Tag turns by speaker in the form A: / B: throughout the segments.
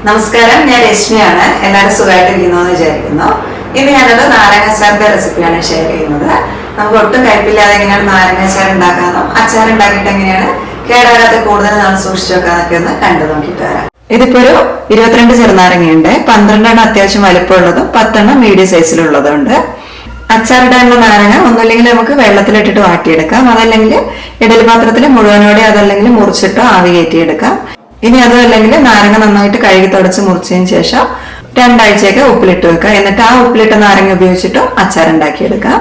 A: നമസ്കാരം, ഞാൻ രശ്മിയാണ്. എല്ലാവരും സുഖമായിട്ടിരിക്കുന്നു എന്ന് വിചാരിക്കുന്നു. ഇന്ന് ഞാനൊരു നാരങ്ങ അച്ചാറിന്റെ റെസിപ്പിയാണ് ഷെയർ ചെയ്യുന്നത്. നമുക്ക് ഒട്ടും കയ്പില്ലാതെ എങ്ങനെയാണ് നാരങ്ങ അച്ചാർ ഉണ്ടാക്കാനും അച്ചാർ ഉണ്ടാക്കിയിട്ട് എങ്ങനെയാണ് കേടാകാതെ കൂടുതൽ നാൾ സൂക്ഷിച്ചു വെക്കാന്നൊക്കെ ഒന്ന് കണ്ടു നോക്കിയിട്ട് വരാം. ഇതിപ്പോ ഒരു 22 ചെറുനാരങ്ങയുണ്ട്. 12 അത്യാവശ്യം വലിപ്പമുള്ളതും 10 മീഡിയം സൈസിലുള്ളതും ഉണ്ട്. അച്ചാറിടാനുള്ള നാരങ്ങ ഒന്നല്ലെങ്കിൽ നമുക്ക് വെള്ളത്തിലിട്ടിട്ട് വാട്ടിയെടുക്കാം, അതല്ലെങ്കിൽ ഇഡലി പാത്രത്തിൽ മുഴുവനോടെ അതല്ലെങ്കിൽ മുറിച്ചിട്ടോ ആവി കയറ്റിയെടുക്കാം. ഇനി അതല്ലെങ്കിൽ നാരങ്ങ നന്നായിട്ട് കഴുകി തുടച്ച് മുറിച്ചതിന് ശേഷം 2 ആഴ്ചയൊക്കെ ഉപ്പിലിട്ട് വെക്കുക. എന്നിട്ട് ആ ഉപ്പിലിട്ട നാരങ്ങ ഉപയോഗിച്ചിട്ടും അച്ചാർ ഉണ്ടാക്കിയെടുക്കാം.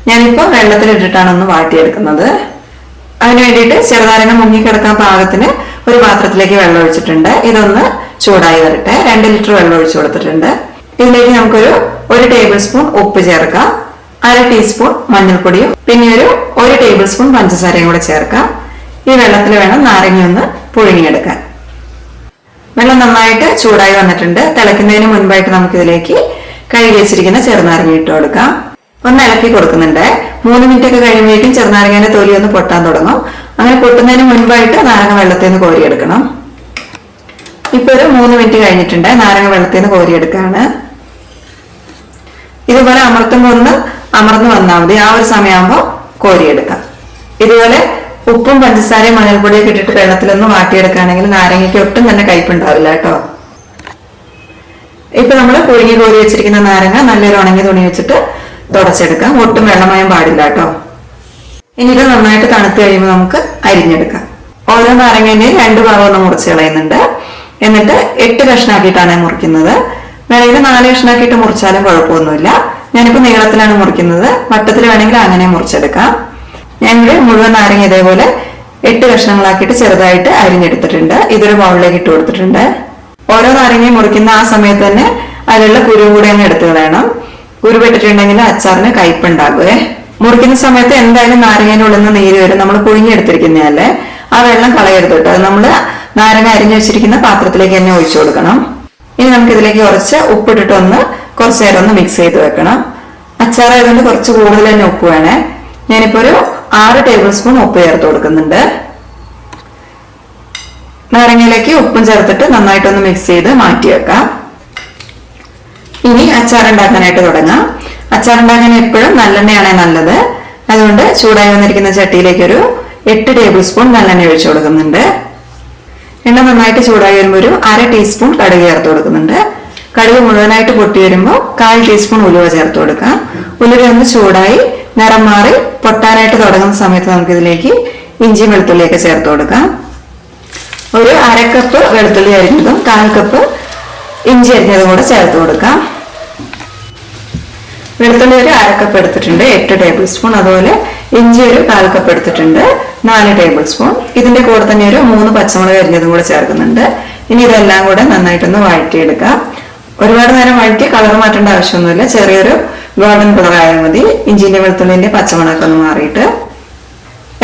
A: ഞാനിപ്പോൾ വെള്ളത്തിലിട്ടിട്ടാണ് ഒന്ന് വാട്ടിയെടുക്കുന്നത്. അതിന് വേണ്ടിയിട്ട് ചെറുനാരങ്ങ മുങ്ങിക്കിടക്കാൻ പാകത്തിന് ഒരു പാത്രത്തിലേക്ക് വെള്ളം ഒഴിച്ചിട്ടുണ്ട്. ഇതൊന്ന് ചൂടായി വരട്ടെ. 2 ലിറ്റർ വെള്ളം ഒഴിച്ചു കൊടുത്തിട്ടുണ്ട്. ഇതിലേക്ക് നമുക്കൊരു 1 ടേബിൾ സ്പൂൺ ഉപ്പ് ചേർക്കാം, 1/2 ടീസ്പൂൺ മഞ്ഞൾപ്പൊടിയും പിന്നെ ഒരു ടേബിൾ സ്പൂൺ പഞ്ചസാരയും കൂടെ ചേർക്കാം. ഈ വെള്ളത്തിൽ വേണം നാരങ്ങ ഒന്ന് പുഴുങ്ങിയെടുക്കാൻ. വെള്ളം നന്നായിട്ട് ചൂടായി വന്നിട്ടുണ്ട്. തിളയ്ക്കുന്നതിന് മുൻപായിട്ട് നമുക്കിതിലേക്ക് കഴുകി വെച്ചിരിക്കുന്ന ചെറുനാരങ്ങ ഇട്ട് കൊടുക്കാം. ഒന്ന് ഇളക്കി കൊടുക്കുന്നുണ്ട്. 3 മിനിറ്റ് ഒക്കെ കഴിയുമ്പോഴേക്കും ചെറുനാരങ്ങയുടെ തൊലി ഒന്ന് പൊട്ടാൻ തുടങ്ങും. അങ്ങനെ പൊട്ടുന്നതിന് മുൻപായിട്ട് നാരങ്ങ വെള്ളത്തിൽ നിന്ന് കോരിയെടുക്കണം. ഇപ്പൊ ഒരു 3 മിനിറ്റ് കഴിഞ്ഞിട്ടുണ്ട്. നാരങ്ങ വെള്ളത്തിൽ നിന്ന് കോരിയെടുക്കാണ്. ഇതുപോലെ അമർത്തുമ്പോൾ ഒന്ന് അമർന്നു വന്നാൽ മതി. ആ ഒരു സമയമാകുമ്പോൾ കോരിയെടുക്കാം. ഇതുപോലെ ഉപ്പും പഞ്ചസാരയും മഞ്ഞൾപ്പൊടിയൊക്കെ ഇട്ടിട്ട് വെള്ളത്തിലൊന്ന് വാട്ടിയെടുക്കുകയാണെങ്കിൽ നാരങ്ങയ്ക്ക് ഒട്ടും തന്നെ കയ്പുണ്ടാവില്ല കേട്ടോ. ഇപ്പൊ നമ്മൾ പുഴുങ്ങി കോരി വെച്ചിരിക്കുന്ന നാരങ്ങ നല്ലൊരു ഉണങ്ങിയ തുണി വെച്ചിട്ട് തുടച്ചെടുക്കാം. ഒട്ടും വെള്ളമയം പാടില്ല കേട്ടോ. ഇനി ഇത് നന്നായിട്ട് തണുത്ത് കഴിയുമ്പോൾ നമുക്ക് അരിഞ്ഞെടുക്കാം. ഓരോ നാരങ്ങേന്റെയും 2 ഭാഗം ഒന്ന് മുറിച്ച് കളയുന്നുണ്ട്. എന്നിട്ട് 8 കഷ്ണാക്കിയിട്ടാണ് മുറിക്കുന്നത്. വേണമെങ്കിൽ 4 കഷ്ണാക്കിയിട്ട് മുറിച്ചാലും കുഴപ്പമൊന്നുമില്ല. ഞാനിപ്പോ നീളത്തിലാണ് മുറിക്കുന്നത്. വട്ടത്തിൽ വേണമെങ്കിൽ അങ്ങനെ മുറിച്ചെടുക്കാം. ഞങ്ങൾ മുഴുവൻ നാരങ്ങ ഇതേപോലെ 8 കഷ്ണങ്ങളാക്കിയിട്ട് ചെറുതായിട്ട് അരിഞ്ഞെടുത്തിട്ടുണ്ട്. ഇതൊരു ബൗളിലേക്ക് ഇട്ട് കൊടുത്തിട്ടുണ്ട്. ഓരോ നാരങ്ങയും മുറിക്കുന്ന ആ സമയത്ത് തന്നെ അതിലുള്ള കുരു കൂടെ അങ്ങ് എടുത്തു കളയണം. കുരു പെട്ടിട്ടുണ്ടെങ്കിൽ അച്ചാറിന് കയ്പുണ്ടാകുവേ. മുറിക്കുന്ന സമയത്ത് എന്തായാലും നാരങ്ങേന്റെ ഉള്ളിൽ നിന്ന് നീര് വരും. നമ്മൾ പുഴുങ്ങിയെടുത്തിരിക്കുന്നതല്ലേ, ആ വെള്ളം കളയരുത് കേട്ടോ. അത് നമ്മൾ നാരങ്ങ അരിഞ്ഞു വെച്ചിരിക്കുന്ന പാത്രത്തിലേക്ക് തന്നെ ഒഴിച്ചു കൊടുക്കണം. ഇനി നമുക്ക് ഇതിലേക്ക് കുറച്ച് ഉപ്പിട്ടിട്ട് കുറച്ചു നേരം ഒന്ന് മിക്സ് ചെയ്ത് വെക്കണം. അച്ചാറായതുകൊണ്ട് കുറച്ച് കൂടുതൽ തന്നെ ഉപ്പ് വേണേ. ഞാനിപ്പോ ഒരു 6 ടേബിൾ സ്പൂൺ ഉപ്പ് ചേർത്ത് കൊടുക്കുന്നുണ്ട്. നാരങ്ങയിലേക്ക് ഉപ്പും ചേർത്തിട്ട് നന്നായിട്ടൊന്ന് മിക്സ് ചെയ്ത് മാറ്റി വെക്കാം. ഇനി അച്ചാർ ഉണ്ടാക്കാനായിട്ട് തുടങ്ങാം. അച്ചാർ ഉണ്ടാക്കാൻ എപ്പോഴും നല്ലെണ്ണയാണ് നല്ലത്. അതുകൊണ്ട് ചൂടായി വന്നിരിക്കുന്ന ചട്ടിയിലേക്ക് ഒരു 8 ടേബിൾ സ്പൂൺ നല്ലെണ്ണ ഒഴിച്ചു കൊടുക്കുന്നുണ്ട്. എണ്ണ നന്നായിട്ട് ചൂടായി വരുമ്പോൾ ഒരു 1/2 ടീസ്പൂൺ കടുക് ചേർത്ത് കൊടുക്കുന്നുണ്ട്. കടുക് മുഴുവനായിട്ട് പൊട്ടി വരുമ്പോൾ 1/4 ടീസ്പൂൺ ഉലുവ ചേർത്ത് കൊടുക്കാം. ഉലുവ ഒന്ന് ചൂടായി നിറം മാറി പൊട്ടാനായിട്ട് തുടങ്ങുന്ന സമയത്ത് നമുക്ക് ഇതിലേക്ക് ഇഞ്ചി വെളുത്തുള്ളിയൊക്കെ ചേർത്ത് കൊടുക്കാം. ഒരു 1/2 കപ്പ് വെളുത്തുള്ളി അരിഞ്ഞതും 1/4 കപ്പ് ഇഞ്ചി അരിഞ്ഞതും കൂടെ ചേർത്ത് കൊടുക്കാം. വെളുത്തുള്ളി ഒരു 1/2 കപ്പ് എടുത്തിട്ടുണ്ട്, 8 ടേബിൾ സ്പൂൺ. അതുപോലെ ഇഞ്ചി ഒരു 1/4 കപ്പ് എടുത്തിട്ടുണ്ട്, 4 ടേബിൾ സ്പൂൺ. ഇതിന്റെ കൂടെ തന്നെ ഒരു 3 പച്ചമുളക് അരിഞ്ഞതും കൂടെ ചേർക്കുന്നുണ്ട്. ഇനി ഇതെല്ലാം കൂടെ നന്നായിട്ടൊന്ന് വഴറ്റിയെടുക്കാം. ഒരുപാട് നേരം വഴറ്റി കളർ മാറ്റേണ്ട ആവശ്യമൊന്നുമില്ല. ചെറിയൊരു ഗോൾഡൻ കളർ ആയാൽ മതി. ഇഞ്ചിന്റെ വെളുത്തുള്ളിന്റെ പച്ചമുളകൊക്കെ ഒന്ന് മാറിയിട്ട്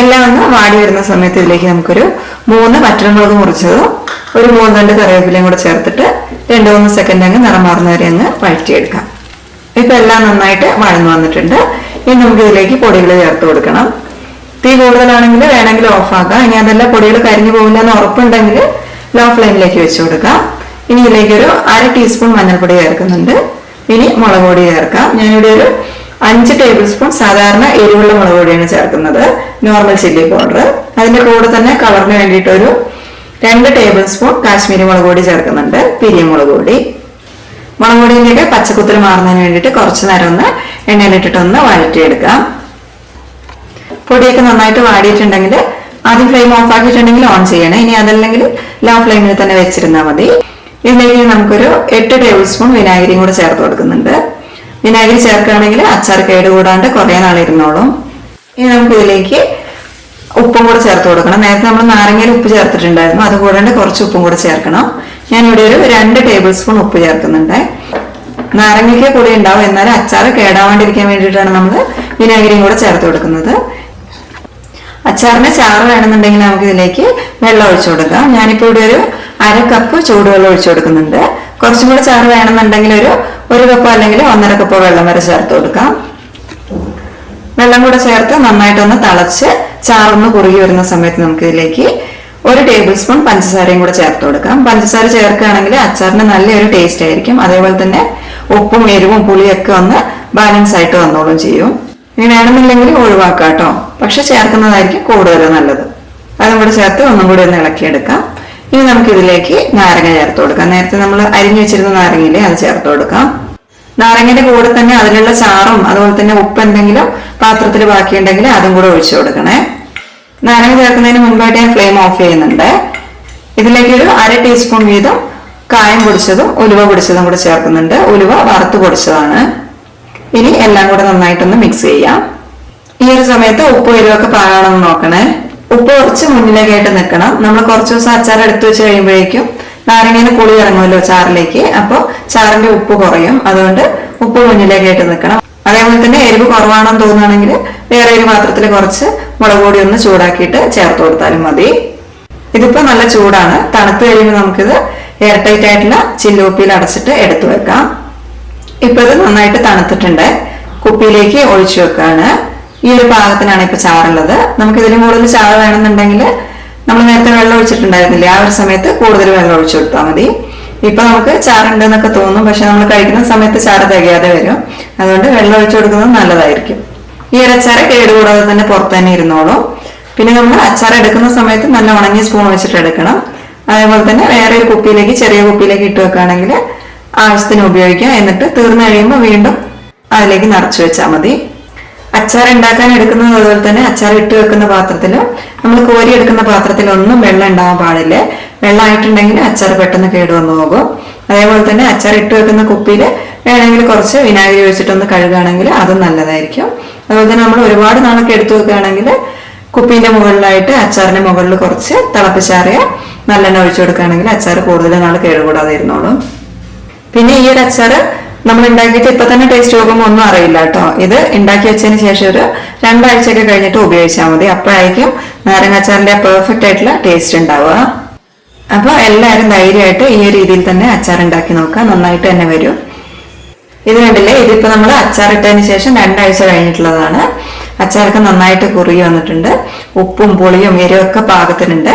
A: എല്ലാം ഒന്ന് വാടി വരുന്ന സമയത്ത് ഇതിലേക്ക് നമുക്കൊരു 3 വറ്റൽമുളക് മുറിച്ചതും ഒരു 3 തണ്ട് കറിവേപ്പിലയും കൂടെ ചേർത്തിട്ട് 2-3 സെക്കൻഡ് അങ്ങ് നിറം മാറുന്ന വരെ അങ്ങ് വഴറ്റിയെടുക്കാം. ഇപ്പൊ എല്ലാം നന്നായിട്ട് വഴന്നു വന്നിട്ടുണ്ട്. ഇനി നമുക്ക് ഇതിലേക്ക് പൊടികൾ ചേർത്ത് കൊടുക്കണം. തീ കൂടുതലാണെങ്കിൽ വേണമെങ്കിൽ ഓഫാക്കാം. ഇനി അതെല്ലാം പൊടികൾ കരിഞ്ഞു പോകില്ല എന്ന് ഉറപ്പുണ്ടെങ്കിൽ ലോ ഫ്ലെയിമിലേക്ക് വെച്ച് കൊടുക്കാം. ഇനി ഇതിലേക്ക് ഒരു 1/2 ടീസ്പൂൺ മഞ്ഞൾപ്പൊടി ചേർക്കുന്നുണ്ട്. ഇനി മുളക് പൊടി ചേർക്കാം. ഞാനിവിടെ ഒരു 5 ടേബിൾ സ്പൂൺ സാധാരണ എരിവുള്ള മുളക് പൊടിയാണ് ചേർക്കുന്നത്, നോർമൽ ചില്ലി പൗഡർ. അതിന്റെ കൂടെ തന്നെ കളറിന് വേണ്ടിയിട്ട് ഒരു 2 ടേബിൾ സ്പൂൺ കാശ്മീരി മുളക് പൊടി ചേർക്കുന്നുണ്ട്, പിരിയമുളക് പൊടി. മുളക് പൊടിയിലേക്ക് പച്ചക്കുത്തിൽ മാറുന്നതിന് വേണ്ടിയിട്ട് കുറച്ചു നേരം ഒന്ന് എണ്ണയിലിട്ടിട്ടൊന്ന് വഴറ്റിയെടുക്കാം. പൊടിയൊക്കെ നന്നായിട്ട് വാടിയിട്ടുണ്ടെങ്കിൽ ആദ്യം ഫ്ലെയിം ഓഫ് ആക്കിയിട്ടുണ്ടെങ്കിൽ ഓൺ ചെയ്യണേ. ഇനി അതല്ലെങ്കിൽ ലോ ഫ്ലെയിമിൽ തന്നെ വെച്ചിരുന്നാൽ മതി. ഇതിലേക്ക് നമുക്കൊരു 8 ടേബിൾ സ്പൂൺ വിനാഗിരിയും കൂടെ ചേർത്ത് കൊടുക്കുന്നുണ്ട്. വിനാഗിരി ചേർക്കുകയാണെങ്കിൽ അച്ചാർ കേടുകൂടാണ്ട് കുറേ നാളിരുന്നോളും. ഇനി നമുക്ക് ഇതിലേക്ക് ഉപ്പും കൂടെ ചേർത്ത് കൊടുക്കണം. നേരത്തെ നമ്മൾ നാരങ്ങയിൽ ഉപ്പ് ചേർത്തിട്ടുണ്ടായിരുന്നു, അതുകൂടാണ്ട് കുറച്ച് ഉപ്പും കൂടെ ചേർക്കണം. ഞാനിവിടെ ഒരു 2 ടേബിൾ സ്പൂൺ ഉപ്പ് ചേർക്കുന്നുണ്ട്. നാരങ്ങയ്ക്ക് പൊടി ഉണ്ടാവും, എന്നാലും അച്ചാർ കേടാവാണ്ടിരിക്കാൻ വേണ്ടിയിട്ടാണ് നമ്മൾ വിനാഗിരിയും കൂടെ ചേർത്ത് കൊടുക്കുന്നത്. അച്ചാറിന് ചാറ് വേണമെന്നുണ്ടെങ്കിൽ നമുക്ക് ഇതിലേക്ക് വെള്ളം ഒഴിച്ചു കൊടുക്കാം. ഞാനിപ്പോ ഇവിടെ ഒരു 1/2 കപ്പ് ചൂടുവെള്ളം ഒഴിച്ചു കൊടുക്കുന്നുണ്ട്. കുറച്ചും കൂടെ ചാറ് വേണമെന്നുണ്ടെങ്കിൽ ഒരു കപ്പോ അല്ലെങ്കിൽ 1.5 കപ്പോ വെള്ളം വരെ ചേർത്ത് കൊടുക്കാം. വെള്ളം കൂടെ ചേർത്ത് നന്നായിട്ടൊന്ന് തിളച്ച് ചാറൊന്ന് കുറുകി വരുന്ന സമയത്ത് നമുക്ക് ഇതിലേക്ക് 1 ടേബിൾ സ്പൂൺ പഞ്ചസാരയും കൂടെ ചേർത്ത് കൊടുക്കാം. പഞ്ചസാര ചേർക്കുകയാണെങ്കിൽ അച്ചാറിന് നല്ലൊരു ടേസ്റ്റ് ആയിരിക്കും. അതേപോലെ തന്നെ ഉപ്പും എരിവും പുളിയൊക്കെ ഒന്ന് ബാലൻസ് ആയിട്ട് വന്നോളും ചെയ്യും. ഇനി വേണമെന്നില്ലെങ്കിൽ ഒഴിവാക്കാം കേട്ടോ, പക്ഷെ ചേർക്കുന്നതായിരിക്കും കൂടുതൽ നല്ലത്. അതും കൂടെ ചേർത്ത് ഒന്നും കൂടി ഒന്ന് ഇളക്കിയെടുക്കാം. ഇനി നമുക്ക് ഇതിലേക്ക് നാരങ്ങ ചേർത്ത് കൊടുക്കാം. നേരത്തെ നമ്മൾ അരിഞ്ഞു വെച്ചിരുന്ന നാരങ്ങയില്ലേ, അത് ചേർത്ത് കൊടുക്കാം. നാരങ്ങയുടെ കൂടെ തന്നെ അതിലുള്ള ചാറും അതുപോലെ തന്നെ ഉപ്പ് എന്തെങ്കിലും പാത്രത്തിൽ ബാക്കിയുണ്ടെങ്കിൽ അതും കൂടെ ഒഴിച്ചു കൊടുക്കണേ. നാരങ്ങ ചേർക്കുന്നതിന് മുൻപായിട്ട് ഞാൻ ഫ്ലെയിം ഓഫ് ചെയ്യുന്നുണ്ട്. ഇതിലേക്ക് ഒരു 1/2 ടീസ്പൂൺ വീതം കായം പൊടിച്ചതും ഉലുവ പൊടിച്ചതും കൂടെ ചേർക്കുന്നുണ്ട്. ഉലുവ വറുത്ത് പൊടിച്ചതാണ്. ഇനി എല്ലാം കൂടെ നന്നായിട്ടൊന്ന് മിക്സ് ചെയ്യാം. ഈ ഒരു സമയത്ത് ഉപ്പ് എരിവൊക്കെ പാകാണെന്ന് നോക്കണേ. ഉപ്പ് കുറച്ച് മുന്നിലേക്കായിട്ട് നിൽക്കണം. നമ്മൾ കുറച്ച് ദിവസം അച്ചാർ എടുത്തു വെച്ച് കഴിയുമ്പോഴേക്കും നാരങ്ങേനെ പുളി ഇറങ്ങുമല്ലോ ചാറിലേക്ക്, അപ്പോൾ ചാറിന്റെ ഉപ്പ് കുറയും. അതുകൊണ്ട് ഉപ്പ് മുന്നിലേക്കായിട്ട് നിൽക്കണം. അതേപോലെ തന്നെ എരിവ് കുറവാണെന്ന് തോന്നുകയാണെങ്കിൽ വേറെ ഒരു പാത്രത്തിൽ കുറച്ച് മുളക് പൊടി ഒന്ന് ചൂടാക്കിയിട്ട് ചേർത്ത് കൊടുത്താലും മതി. ഇതിപ്പോ നല്ല ചൂടാണ്. തണുത്ത് കഴിയുമ്പോൾ നമുക്കിത് എയർ ടൈറ്റ് ആയിട്ടുള്ള ചില്ലുകുപ്പിയിൽ അടച്ചിട്ട് എടുത്തു വെക്കാം. ഇപ്പൊ ഇത് നന്നായിട്ട് തണുത്തിട്ടുണ്ട്. കുപ്പിയിലേക്ക് ഒഴിച്ചു വെക്കാണ്. ഈ ഒരു പാകത്തിനാണ് ഇപ്പൊ ചാറുള്ളത്. നമുക്ക് ഇതിലും കൂടുതൽ ചാറ് വേണമെന്നുണ്ടെങ്കിൽ നമ്മൾ നേരത്തെ വെള്ളം ഒഴിച്ചിട്ടുണ്ടായിരുന്നില്ലേ, ആ ഒരു സമയത്ത് കൂടുതൽ വെള്ളം ഒഴിച്ചു കൊടുത്താൽ മതി. ഇപ്പൊ നമുക്ക് ചാറുണ്ടെന്നൊക്കെ തോന്നും, പക്ഷെ നമ്മൾ കഴിക്കുന്ന സമയത്ത് ചാറ് തികയാതെ വരും. അതുകൊണ്ട് വെള്ളം ഒഴിച്ചു കൊടുക്കുന്നത് നല്ലതായിരിക്കും. ഈ ഒരു അച്ചാറ് കേടുകൂടാതെ തന്നെ പുറത്ത് തന്നെ ഇരുന്നോളും. പിന്നെ നമ്മൾ അച്ചാർ എടുക്കുന്ന സമയത്ത് നല്ല ഉണങ്ങിയ സ്പൂൺ വെച്ചിട്ട് എടുക്കണം. അതേപോലെ തന്നെ വേറെ ഒരു കുപ്പിയിലേക്ക്, ചെറിയ കുപ്പിയിലേക്ക് ഇട്ട് വെക്കുകയാണെങ്കിൽ ആവശ്യത്തിന് ഉപയോഗിക്കാം. എന്നിട്ട് തീർന്നു കഴിയുമ്പോൾ വീണ്ടും അതിലേക്ക് നിറച്ചു വെച്ചാൽ മതി. അച്ചാർ ഉണ്ടാക്കാൻ എടുക്കുന്നത് അതുപോലെ തന്നെ അച്ചാർ ഇട്ട് വെക്കുന്ന പാത്രത്തിലും നമ്മൾ കോരി എടുക്കുന്ന പാത്രത്തിലൊന്നും വെള്ളം ഉണ്ടാവാൻ പാടില്ല. വെള്ളമായിട്ടുണ്ടെങ്കിൽ അച്ചാർ പെട്ടെന്ന് കേടുവന്നു പോകും. അതേപോലെ തന്നെ അച്ചാർ ഇട്ട് വെക്കുന്ന കുപ്പിയിൽ വേണമെങ്കിൽ കുറച്ച് വിനാഗിരി ഒഴിച്ചിട്ടൊന്ന് കഴുകുകയാണെങ്കിൽ അതും നല്ലതായിരിക്കും. അതുപോലെ തന്നെ നമ്മൾ ഒരുപാട് നാളൊക്കെ എടുത്തു വെക്കുകയാണെങ്കിൽ കുപ്പീന്റെ മുകളിലായിട്ട് അച്ചാറിന്റെ മുകളിൽ കുറച്ച് തിളപ്പിച്ചാറിയ നല്ലെണ്ണ ഒഴിച്ചു കൊടുക്കുകയാണെങ്കിൽ അച്ചാർ കൂടുതൽ നാൾ കേടുകൂടാതെ ഇരുന്നോളും. പിന്നെ ഈ ഒരു അച്ചാറ് നമ്മൾ ഉണ്ടാക്കിയിട്ട് ഇപ്പൊ തന്നെ ടേസ്റ്റ് നോക്കുമ്പോൾ ഒന്നും അറിയില്ല കേട്ടോ. ഇത് ഉണ്ടാക്കി വെച്ചതിന് ശേഷം ഒരു 2 ആഴ്ചയൊക്കെ കഴിഞ്ഞിട്ട് ഉപയോഗിച്ചാൽ മതി. അപ്പോഴായിരിക്കും നാരങ്ങ അച്ചാറിന്റെ പെർഫെക്റ്റ് ആയിട്ടുള്ള ടേസ്റ്റ് ഉണ്ടാവുക. അപ്പൊ എല്ലാവരും ധൈര്യമായിട്ട് ഈ ഒരു രീതിയിൽ തന്നെ അച്ചാർ ഉണ്ടാക്കി നോക്കാം. നന്നായിട്ട് തന്നെ വരും. ഇത് കണ്ടില്ലേ, ഇതിപ്പോ നമ്മൾ അച്ചാർ ഇട്ടതിന് ശേഷം 2 ആഴ്ച കഴിഞ്ഞിട്ടുള്ളതാണ്. അച്ചാറൊക്കെ നന്നായിട്ട് കുറുകി വന്നിട്ടുണ്ട്. ഉപ്പും പുളിയും എരിവൊക്കെ പാകത്തിനുണ്ട്.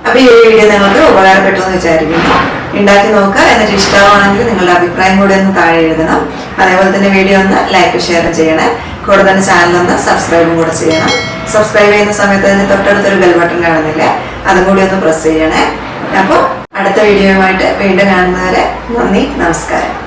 A: അപ്പൊ ഈ ഒരു വീഡിയോ നിങ്ങൾക്ക് ഉപകാരപ്പെട്ടു എന്ന് വിചാരിക്കുന്നു. ഉണ്ടാക്കി നോക്കുക. എന്നിട്ട് ഇഷ്ടമാണെങ്കിൽ നിങ്ങളുടെ അഭിപ്രായം കൂടി ഒന്ന് താഴെ എഴുതണം. അതേപോലെ തന്നെ വീഡിയോ ഒന്ന് ലൈക്ക് ഷെയർ ചെയ്യണേ. കൂടെ തന്നെ ചാനൽ ഒന്ന് സബ്സ്ക്രൈബും കൂടെ ചെയ്യണം. സബ്സ്ക്രൈബ് ചെയ്യുന്ന സമയത്ത് അതിന് തൊട്ടടുത്തൊരു ബെൽ ബട്ടൺ കാണുന്നില്ലേ, അതും കൂടി ഒന്ന് പ്രസ് ചെയ്യണേ. അപ്പോൾ അടുത്ത വീഡിയോയുമായിട്ട് വീണ്ടും കാണുന്നവരെ നന്ദി, നമസ്കാരം.